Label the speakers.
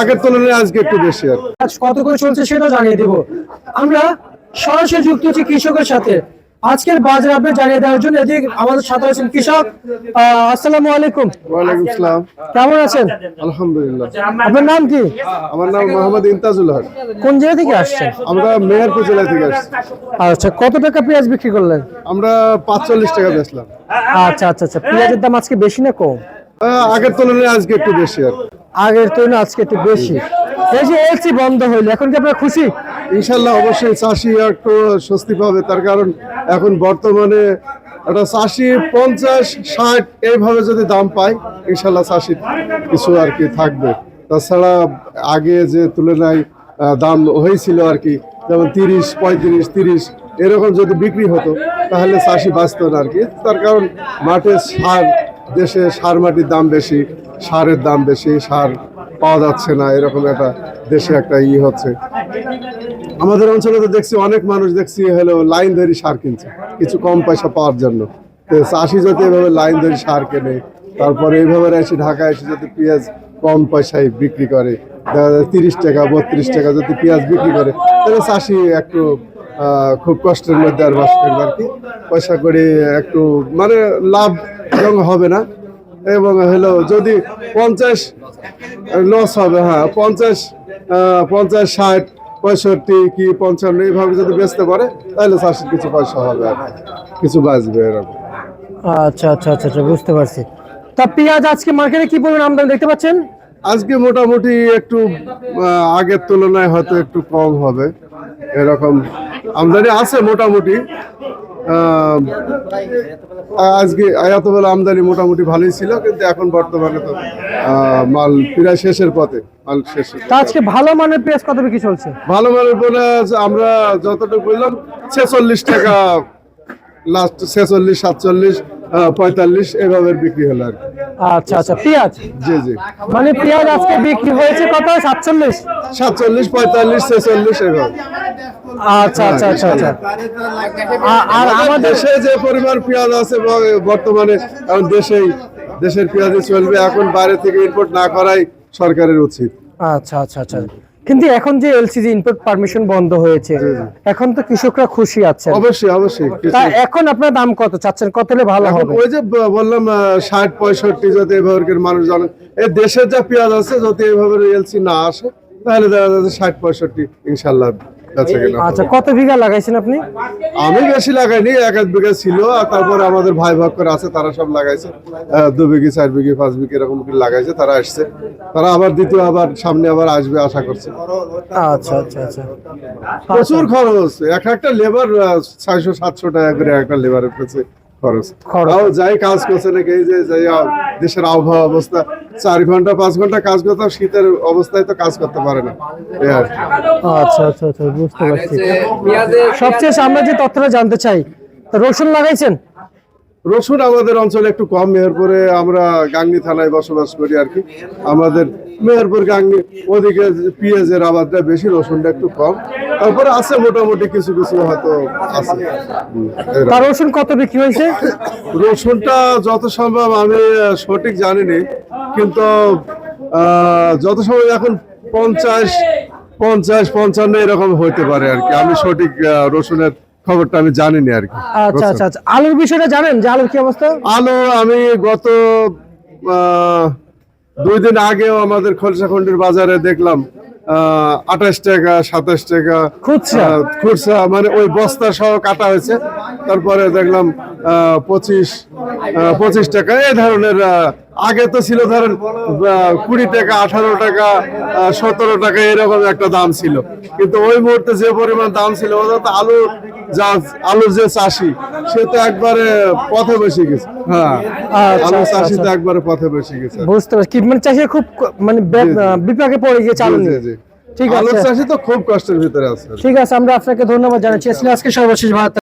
Speaker 1: আগের তুলনায় আজকে একটু বেশি আর
Speaker 2: আজ কত করে চলছে সেটা জানিয়ে দেব। আমরা সরাসরি যুক্ত হচ্ছি কৃষকের সাথে। আজকের বাজার আপনি জানিয়ে দেওয়ার জন্য এদিক আমাদের সাথে আছেন কৃষক। আসসালামু আলাইকুম।
Speaker 1: ওয়ালাইকুম আসসালাম।
Speaker 2: কেমন আছেন?
Speaker 1: আলহামদুলিল্লাহ।
Speaker 2: আপনার নাম কি?
Speaker 1: আমার নাম মোহাম্মদ ইমতাজুল হক।
Speaker 2: কোন জায়গা থেকে আসছেন?
Speaker 1: আমরা মেহেরপুর জেলা থেকে আসছি।
Speaker 2: আচ্ছা, কত টাকা পেঁয়াজ বিক্রি করলেন?
Speaker 1: আমরা 45 টাকা বেচলাম।
Speaker 2: আচ্ছা আচ্ছা আচ্ছা, পেঁয়াজের দাম আজকে বেশি না কম?
Speaker 1: আগের তুলনায় আজকে একটু বেশি আর
Speaker 2: আগের তুলনায় আজকে একটু বেশি। এই যে এলসি বন্ধ হইলো, এখন কি আপনারা খুশি?
Speaker 1: ইনশাল্লাহ অবশ্যই চাষি একটু স্বস্তি পাবে, তার কারণ এখন বর্তমানে একটা চাষি 50-60 এইভাবে যদি দাম পায় ইনশাল্লাহ চাষির কিছু আর কি থাকবে। তাছাড়া আগে যে তুলনায় দাম হয়েছিল আর কি, যেমন 30-35-30 এরকম যদি বিক্রি হতো তাহলে চাষি বাঁচত না আর কি। তার কারণ মাঠে সার, দেশে সার মাটির দাম বেশি, সারের দাম বেশি, সার পাওয়া যাচ্ছে না, এরকম একটা দেশে একটা হচ্ছে। আমাদের অঞ্চলে তো দেখছি অনেক মানুষ দেখছি হলো লাইন ধরে সার কিনছে কিছু কম পয়সা পাওয়ার জন্য। তো চাষি যদি এভাবে লাইন ধরে সার কেনে, তারপরে এইভাবে এসে ঢাকায় এসে যদি পেঁয়াজ কম পয়সায় বিক্রি করে, দেখা যায় 30 টাকা 32 টাকা যদি পেঁয়াজ বিক্রি করে, তাহলে চাষি একটু খুব কষ্টের মধ্যে আর বাস করবে আর কি। পয়সা করে একটু মানে লাভ হবে না। এবং হলো যদি 50 লস হবে, হ্যাঁ 50-60-65 কি 55 এইভাবে যদি বেচতে পারে তাহলে চাষির কিছু পয়সা হবে আর কিছু বাঁচবে এরকম।
Speaker 2: আচ্ছা আচ্ছা আচ্ছা আচ্ছা, বুঝতে পারছি। তা পেঁয়াজ আজকে মার্কেটে কি পরিমাণ আমদানি দেখতে পাচ্ছেন?
Speaker 1: আজকে মোটামুটি একটু আগের তুলনায় হয়তো একটু কম হবে, এরকম আমদানি আছে মোটামুটি। আজকে এতবেলা আমদানি মোটামুটি ভালোই ছিল, কিন্তু এখন বর্তমানে তো মাল প্রায় শেষের পথে, মাল শেষ।
Speaker 2: তা আজকে ভালো মানের পেঁয়াজ কত বিক্রি চলছে?
Speaker 1: ভালো মানের বলে আমরা যতটুকু বললাম 46 টাকা লাস্ট, 46-47-45 এভাবে বিক্রি হলো আর কি।
Speaker 2: আচ্ছা আচ্ছা, পেঁয়াজ
Speaker 1: জি জি,
Speaker 2: মানে পেঁয়াজ আজকে বিক্রি হয়েছে কত?
Speaker 1: 47-45-46 এভাবে।
Speaker 2: আচ্ছা আচ্ছা আচ্ছা আচ্ছা। আর
Speaker 1: আমাদের দেশে যে পরিমাণ পেঁয়াজ আছে বর্তমানে, এখন দেশের পেঁয়াজই চলবে, এখন বাইরে থেকে ইম্পোর্ট না করাই সরকারের উচিত।
Speaker 2: আচ্ছা আচ্ছা আচ্ছা, কিন্তু এখন যে এলসিজি ইম্পোর্ট পারমিশন বন্ধ হয়েছে, এখন তো কৃষকরা খুশি আছে।
Speaker 1: অবশ্যই অবশ্যই।
Speaker 2: তা এখন আপনার দাম কত চাচ্ছেন, কত হলে ভালো হবে?
Speaker 1: ওই যে বললাম 60-65 যদি এভাবে মানুষ জানেন, এই দেশের যা পেঁয়াজ আছে যদি এভাবে এলসি না আসে তাহলে দেখা যাচ্ছে 60-65 ইনশাল্লাহ।
Speaker 2: আচ্ছা, কত বিঘা লাগাইছেন আপনি?
Speaker 1: আমি বেশি লাগাইনি, 1-1 বিঘা ছিল, আর তারপরে আমাদের ভাই ভক্কর আছে তারা সব লাগাইছে, 2 বিঘি 4 বিঘি 5 বিঘি এরকম লাগাইছে, তারা আসছে, তারা আবার দ্বিতীয় আবার সামনে আবার আসবে আশা করছে।
Speaker 2: আচ্ছা আচ্ছা আচ্ছা,
Speaker 1: প্রচুর খরচ, একটা লেবার 600-700 টাকা করে একটা লেবারের পেছে খরচ। যাই কাজ করছে নাকি, এই যে দেশের আবহাওয়া অবস্থা, 4 ঘন্টা 5 ঘন্টা কাজ করতে, শীতের অবস্থায় তো কাজ করতে পারে না।
Speaker 2: আচ্ছা আচ্ছা আচ্ছা, বুঝতে পারছি। সবচেয়ে আমরা যে তথ্যটা জানতে চাই, রসুন লাগাইছেন?
Speaker 1: রসুন আমাদের অঞ্চলে একটু কম, মেহেরপুরে আমরা গাংনী থানায় বসবাস করি আর কি। আমাদের মেহেরপুর গাংনী ওদিকে পেঁয়াজের আবাদটা বেশি, রসুনটা একটু কম। তারপরে আছে মোটামুটি কিছু কিছু হয়তো আছে।
Speaker 2: রসুন কত বিক্রি হয়েছে?
Speaker 1: রসুনটা যত সম্ভব আমি সঠিক জানিনি, কিন্তু যত সম্ভব এখন 50-55 এরকম হইতে পারে আর কি। আমি সঠিক রসুনের খবরটা আমি জানিনি আর কি।
Speaker 2: আচ্ছা আচ্ছা আচ্ছা, আলুর বিষয়টা জানেন যে আলুর কি অবস্থা?
Speaker 1: আলু আমি গত 2 দিন আগেও আমাদের খলসাখন্ডির বাজারে দেখলাম 28 টাকা 27 টাকা খুচরা, মানে ওই বস্তা সহ কাটা হয়েছে। তারপরে দেখলাম 25 টাকা এই ধরনের। আগে তো ছিল ধরেন 20 টাকা 18 টাকা 17 টাকা এরকম একটা দাম ছিল, কিন্তু ওই মুহূর্তে যে পরিমাণ দাম ছিল, আলুর যে চাষি সে তো একবারে পথে বসে গেছে। হ্যাঁ, আলুর চাষি তো একবারে পথে বসে গেছে।
Speaker 2: বুঝতে পারছি, মানে চাষি খুব মানে বিপাকে পড়ে গিয়েছে আলু নিয়ে। ঠিক আছে,
Speaker 1: আলুর চাষি তো খুব কষ্টের ভিতরে আছে।
Speaker 2: ঠিক আছে, আমরা আপনাকে ধন্যবাদ জানাচ্ছি। আজকে সর্বশেষ ভাত